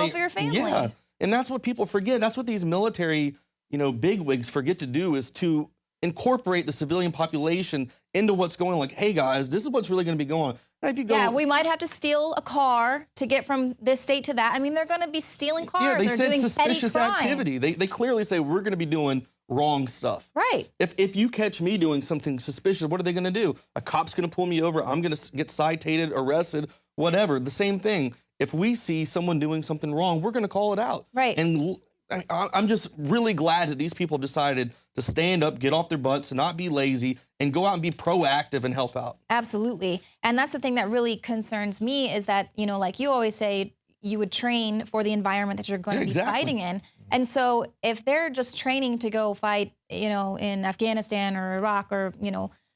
well for your family. Yeah, and that's what people forget. That's what these military, bigwigs forget to do, is to incorporate the civilian population into what's going on. Like, hey guys, this is what's really going to be going on. If you go, yeah, we might have to steal a car to get from this state to that. I mean, they're going to be stealing cars. Yeah, they They're said doing suspicious petty crime. activity. They clearly say we're going to be doing wrong stuff. Right. If you catch me doing something suspicious, what are they going to do? A cop's going to pull me over. I'm going to get citated, arrested, whatever. The same thing. If we see someone doing something wrong, we're going to call it out. Right. And I'm just really glad that these people decided to stand up, get off their butts, and not be lazy, and go out and be proactive and help out. Absolutely. And that's the thing that really concerns me, is that, like you always say, you would train for the environment that you're going to be fighting in. And so if they're just training to go fight, in Afghanistan or Iraq or,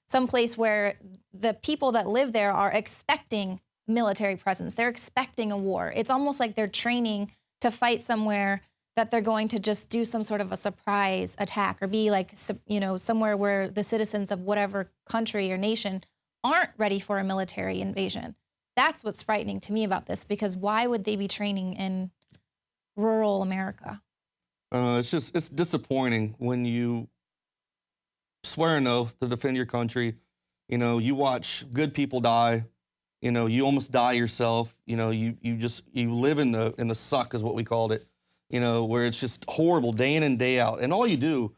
someplace where the people that live there are expecting military presence, they're expecting a war. It's almost like they're training to fight somewhere that they're going to just do some sort of a surprise attack, or be like, somewhere where the citizens of whatever country or nation aren't ready for a military invasion. That's what's frightening to me about this, because why would they be training in rural America? It's disappointing when you swear an oath to defend your country. You watch good people die. You almost die yourself. You live in the suck, is what we called it. Where it's just horrible day in and day out. And all you do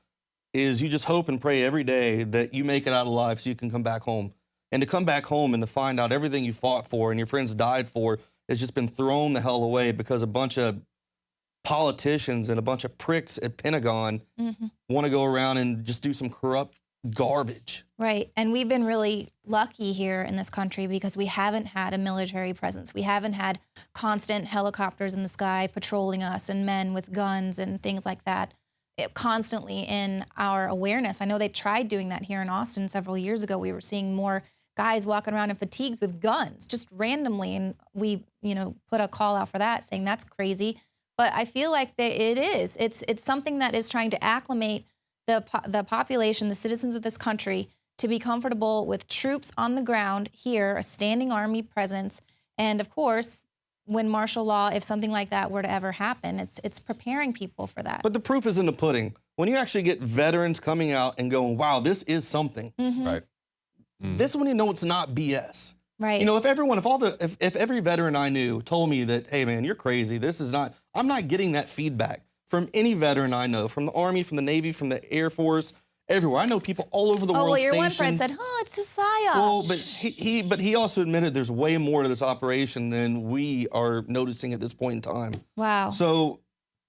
is you just hope and pray every day that you make it out alive so you can come back home. And to come back home and to find out everything you fought for and your friends died for has just been thrown the hell away because a bunch of politicians and a bunch of pricks at Pentagon want to go around and just do some corrupt garbage. Right. And we've been really lucky here in this country because we haven't had a military presence. We haven't had constant helicopters in the sky patrolling us and men with guns and things like that constantly in our awareness. I know they tried doing that here in Austin several years ago. We were seeing more guys walking around in fatigues with guns just randomly. And we, put a call out for that, saying that's crazy. But I feel like it is. It's something that is trying to acclimate the population, the citizens of this country, to be comfortable with troops on the ground here, a standing army presence. And of course, when martial law, if something like that were to ever happen, it's preparing people for that. But the proof is in the pudding. When you actually get veterans coming out and going, wow, this is something. Right. This is when you know it's not BS. Right. If every veteran I knew told me that, hey man, you're crazy, this is not, I'm not getting that feedback from any veteran I know, from the Army, from the Navy, from the Air Force, everywhere. I know people all over the world. Oh, well, your one stationed. friend said, "Oh, it's a psyop." Well, but he also admitted there's way more to this operation than we are noticing at this point in time. Wow. So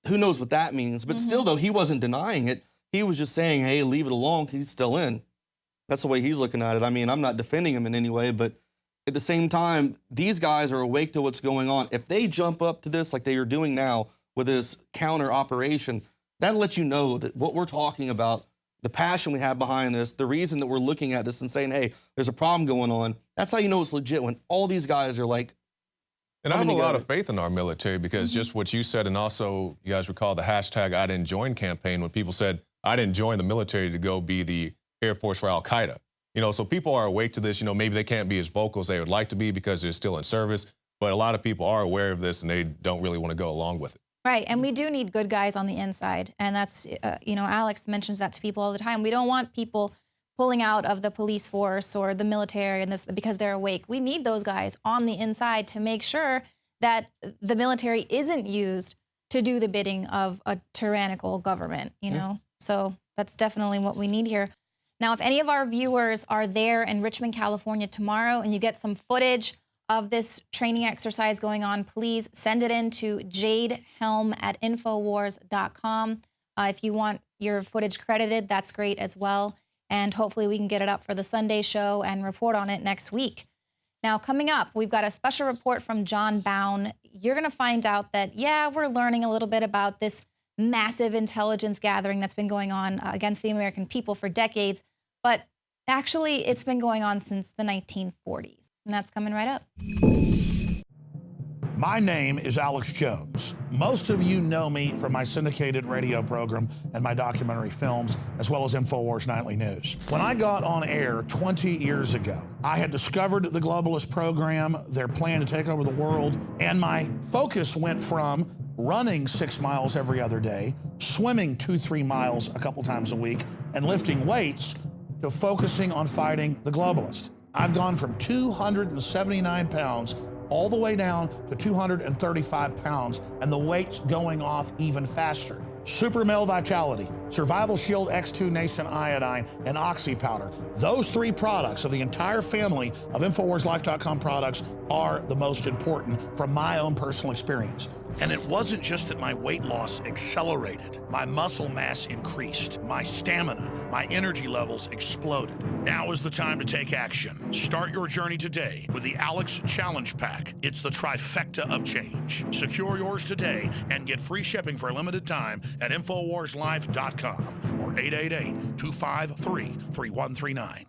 who knows what that means? But still, though, he wasn't denying it. He was just saying, "Hey, leave it alone. He's still in." That's the way he's looking at it. I mean, I'm not defending him in any way, but at the same time, these guys are awake to what's going on. If they jump up to this like they are doing now with this counter operation, that lets you know that what we're talking about, the passion we have behind this, the reason that we're looking at this and saying, hey, there's a problem going on, that's how you know it's legit, when all these guys are like, and I have a lot of faith in our military, because just what you said, and also you guys recall the hashtag I Didn't Join campaign, when people said, I didn't join the military to go be the Air Force for Al-Qaeda. So people are awake to this. Maybe they can't be as vocal as they would like to be because they're still in service, but a lot of people are aware of this and they don't really want to go along with it. Right, and we do need good guys on the inside, and that's, Alex mentions that to people all the time. We don't want people pulling out of the police force or the military and this because they're awake. We need those guys on the inside to make sure that the military isn't used to do the bidding of a tyrannical government, So that's definitely what we need here. Now, if any of our viewers are there in Richmond, California tomorrow, and you get some footage of this training exercise going on, please send it in to jadehelm@infowars.com. If you want your footage credited, that's great as well. And hopefully we can get it up for the Sunday show and report on it next week. Now, coming up, we've got a special report from John Bown. You're going to find out that, we're learning a little bit about this massive intelligence gathering that's been going on against the American people for decades. But actually, it's been going on since the 1940s. And that's coming right up. My name is Alex Jones. Most of you know me from my syndicated radio program and my documentary films, as well as INFOWARS Nightly News. When I got on air 20 years ago, I had discovered the globalist program, their plan to take over the world, and my focus went from running 6 miles every other day, swimming 2-3 miles a couple times a week, and lifting weights, to focusing on fighting the globalists. I've gone from 279 pounds all the way down to 235 pounds, and the weight's going off even faster. Super Male Vitality, Survival Shield X2 Nascent Iodine, and Oxy Powder. Those 3 products of the entire family of InfoWarsLife.com products are the most important from my own personal experience. And it wasn't just that my weight loss accelerated. My muscle mass increased. My stamina, my energy levels exploded. Now is the time to take action. Start your journey today with the Alex Challenge Pack. It's the trifecta of change. Secure yours today and get free shipping for a limited time at InfoWarsLife.com or 888-253-3139.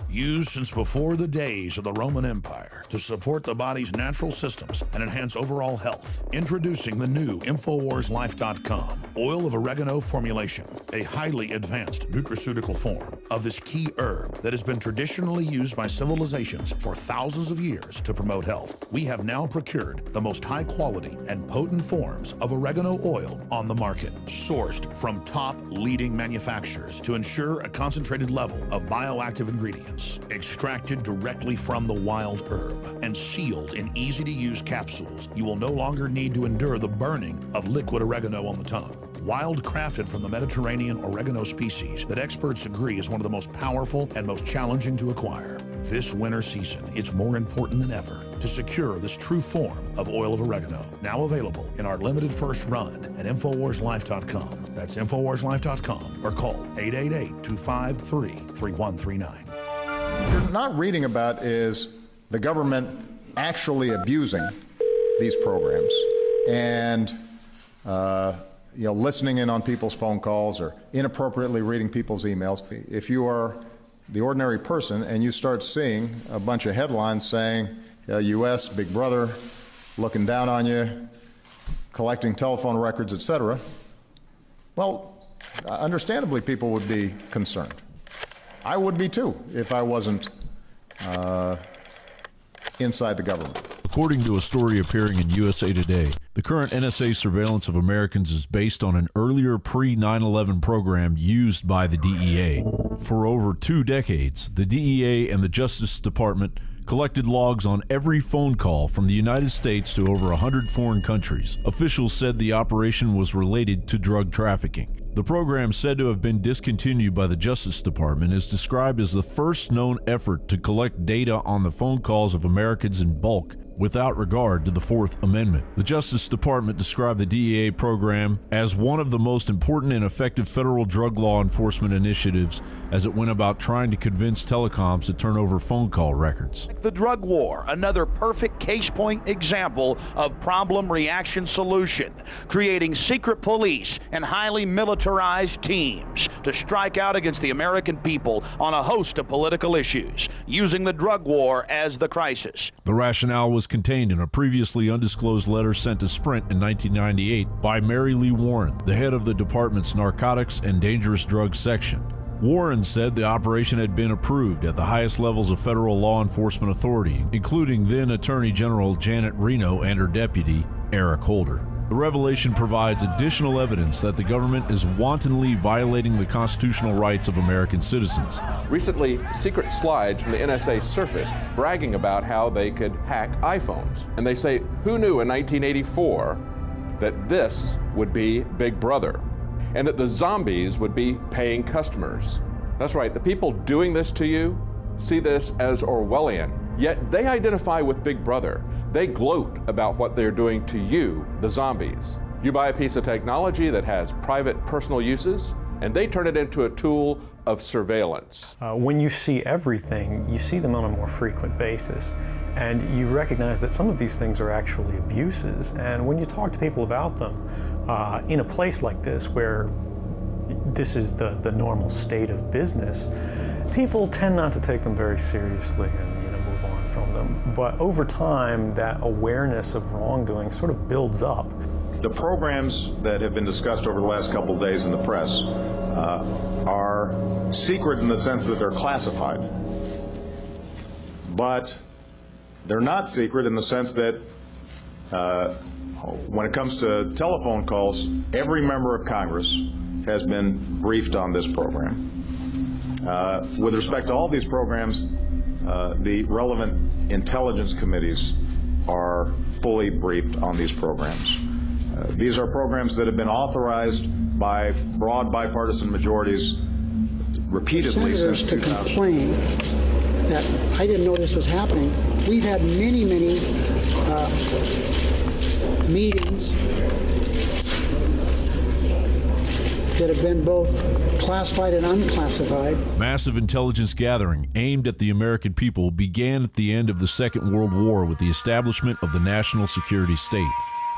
Used since before the days of the Roman Empire to support the body's natural systems and enhance overall health. Introducing the new InfoWarsLife.com oil of oregano formulation, a highly advanced nutraceutical form of this key herb that has been traditionally used by civilizations for thousands of years to promote health. We have now procured the most high quality and potent forms of oregano oil on the market, sourced from top leading manufacturers to ensure a concentrated level of bioactive ingredients. Extracted directly from the wild herb and sealed in easy-to-use capsules, you will no longer need to endure the burning of liquid oregano on the tongue. Wild crafted from the Mediterranean oregano species that experts agree is one of the most powerful and most challenging to acquire. This winter season, it's more important than ever to secure this true form of oil of oregano. Now available in our limited first run at InfoWarsLife.com. That's InfoWarsLife.com or call 888-253-3139. What you're not reading about is the government actually abusing these programs and listening in on people's phone calls or inappropriately reading people's emails. If you are the ordinary person and you start seeing a bunch of headlines saying, U.S., Big Brother, looking down on you, collecting telephone records, etc., well, understandably, people would be concerned. I would be too if I wasn't inside the government. According to a story appearing in USA Today, the current NSA surveillance of Americans is based on an earlier pre-9/11 program used by the DEA. For over 2 decades, the DEA and the Justice Department collected logs on every phone call from the United States to over 100 foreign countries. Officials said the operation was related to drug trafficking. The program, said to have been discontinued by the Justice Department, is described as the first known effort to collect data on the phone calls of Americans in bulk without regard to the Fourth Amendment. The Justice Department described the DEA program as one of the most important and effective federal drug law enforcement initiatives as it went about trying to convince telecoms to turn over phone call records. The drug war, another perfect case point example of problem reaction solution, creating secret police and highly militarized teams to strike out against the American people on a host of political issues, using the drug war as the crisis. The rationale was contained in a previously undisclosed letter sent to Sprint in 1998 by Mary Lee Warren, the head of the department's Narcotics and Dangerous Drugs section. Warren said the operation had been approved at the highest levels of federal law enforcement authority, including then Attorney General Janet Reno and her deputy, Eric Holder. The revelation provides additional evidence that the government is wantonly violating the constitutional rights of American citizens. Recently, secret slides from the NSA surfaced bragging about how they could hack iPhones. And they say, who knew in 1984 that this would be Big Brother and that the zombies would be paying customers? That's right, the people doing this to you see this as Orwellian, yet they identify with Big Brother. They gloat about what they're doing to you, the zombies. You buy a piece of technology that has private personal uses, and they turn it into a tool of surveillance. When you see everything, you see them on a more frequent basis. And you recognize that some of these things are actually abuses. And when you talk to people about them, in a place like this where this is the normal state of business, people tend not to take them very seriously and move on from them. But over time, that awareness of wrongdoing sort of builds up. The programs that have been discussed over the last couple of days in the press are secret in the sense that they're classified. But they're not secret in the sense that When it comes to telephone calls, every member of Congress has been briefed on this program. With respect to all these programs, the relevant intelligence committees are fully briefed on these programs. These are programs that have been authorized by broad bipartisan majorities repeatedly since 2000. To complain that I didn't know this was happening. We've had many meetings that have been both classified and unclassified. Massive intelligence gathering aimed at the American people began at the end of the Second World War with the establishment of the national security state.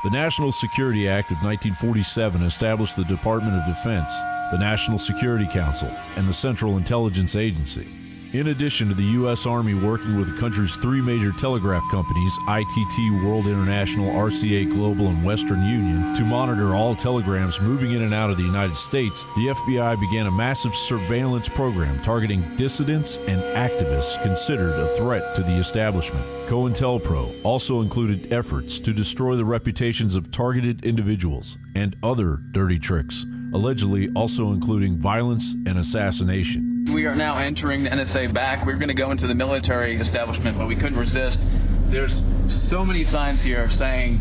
The National Security Act of 1947 established the Department of Defense, the National Security Council, and the Central Intelligence Agency. In addition to the U.S. Army working with the country's three major telegraph companies, ITT World International, RCA Global, and Western Union, to monitor all telegrams moving in and out of the United States, the FBI began a massive surveillance program targeting dissidents and activists considered a threat to the establishment. COINTELPRO also included efforts to destroy the reputations of targeted individuals and other dirty tricks, allegedly also including violence and assassination. We are now entering the NSA back. We're going to go into the military establishment, but we couldn't resist. There's so many signs here saying,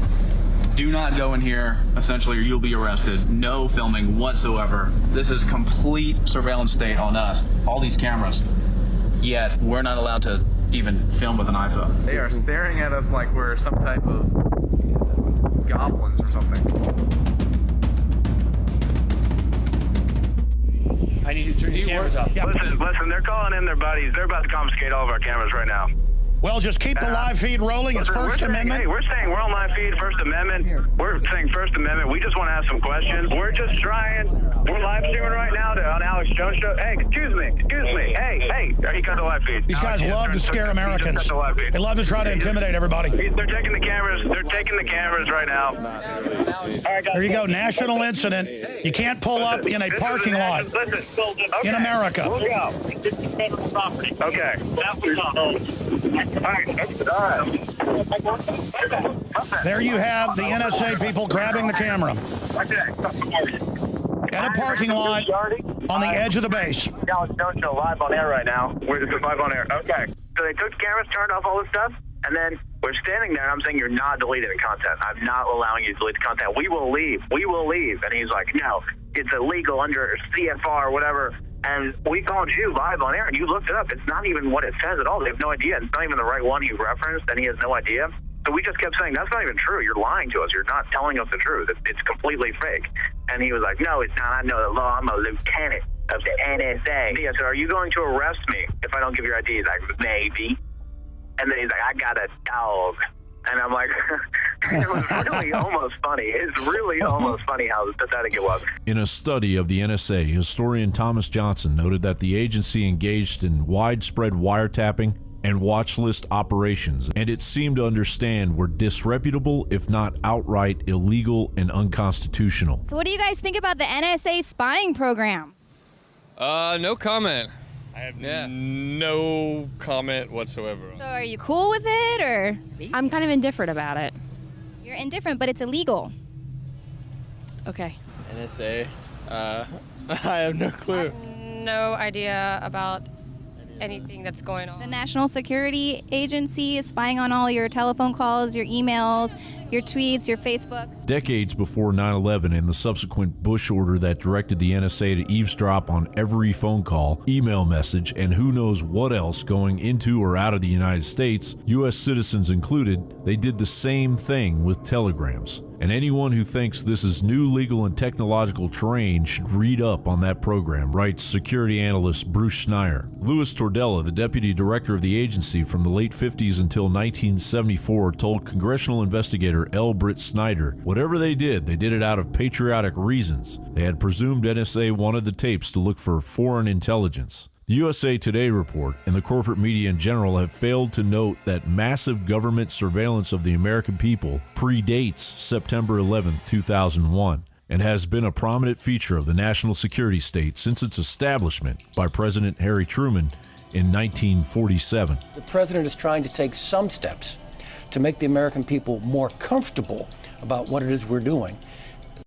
do not go in here, essentially, or you'll be arrested. No filming whatsoever. This is complete surveillance state on us. All these cameras. Yet, we're not allowed to even film with an iPhone. They are staring at us like we're some type of goblins or something. I need you to turn your cameras up. Yeah, listen, they're calling in their buddies. They're about to confiscate all of our cameras right now. Well, just keep the live feed rolling. It's First Amendment. Hey, we're saying we're on live feed, First Amendment. We're saying First Amendment. We just want to ask some questions. We're just trying. We're live streaming right now on Alex Jones Show. Hey, excuse me. Hey, he got the live feed. These guys love to scare Americans. They love to try to intimidate everybody. They're taking the cameras. They're taking the cameras right now. There you go. National incident. You can't pull up in a parking lot in America. We'll go. Okay. There you have the NSA people grabbing the camera. At a parking lot on the edge of the base. Alex Jones Show live on air right now. We're just live on air. Okay. So they took the cameras, turned off all this stuff, and then we're standing there, and I'm saying, you're not deleting the content. I'm not allowing you to delete the content. We will leave. And he's like, no, it's illegal under CFR or whatever. And we called you live on air, and you looked it up. It's not even what it says at all. They have no idea. It's not even the right one you referenced, and he has no idea. So we just kept saying, that's not even true. You're lying to us. You're not telling us the truth. It's completely fake. And he was like, no, it's not. I know the law. I'm a lieutenant of the NSA. I said, are you going to arrest me if I don't give your ID? He's like, maybe. And then he's like, I got a dog. And I'm like, it was really almost funny. It's really almost funny how pathetic it was. In a study of the NSA, historian Thomas Johnson noted that the agency engaged in widespread wiretapping and watch list operations, and it seemed to understand were disreputable, if not outright illegal and unconstitutional. So what do you guys think about the NSA spying program? No comment. I have no comment whatsoever. So are you cool with it, or? I'm kind of indifferent about it. You're indifferent, but it's illegal. Okay. NSA? I have no clue. No idea about anything that's going on. The National Security Agency is spying on all your telephone calls, your emails, your tweets, your Facebook. Decades before 9/11 and the subsequent Bush order that directed the NSA to eavesdrop on every phone call, email message, and who knows what else going into or out of the United States, U.S. citizens included, they did the same thing with telegrams. And anyone who thinks this is new legal and technological terrain should read up on that program, writes security analyst Bruce Schneier. Louis Tordella, the deputy director of the agency from the late 50s until 1974, told congressional investigator L. Britt Snyder, whatever they did it out of patriotic reasons. They had presumed NSA wanted the tapes to look for foreign intelligence. The USA Today report and the corporate media in general have failed to note that massive government surveillance of the American people predates September 11, 2001, and has been a prominent feature of the national security state since its establishment by President Harry Truman in 1947. The president is trying to take some steps to make the American people more comfortable about what it is we're doing.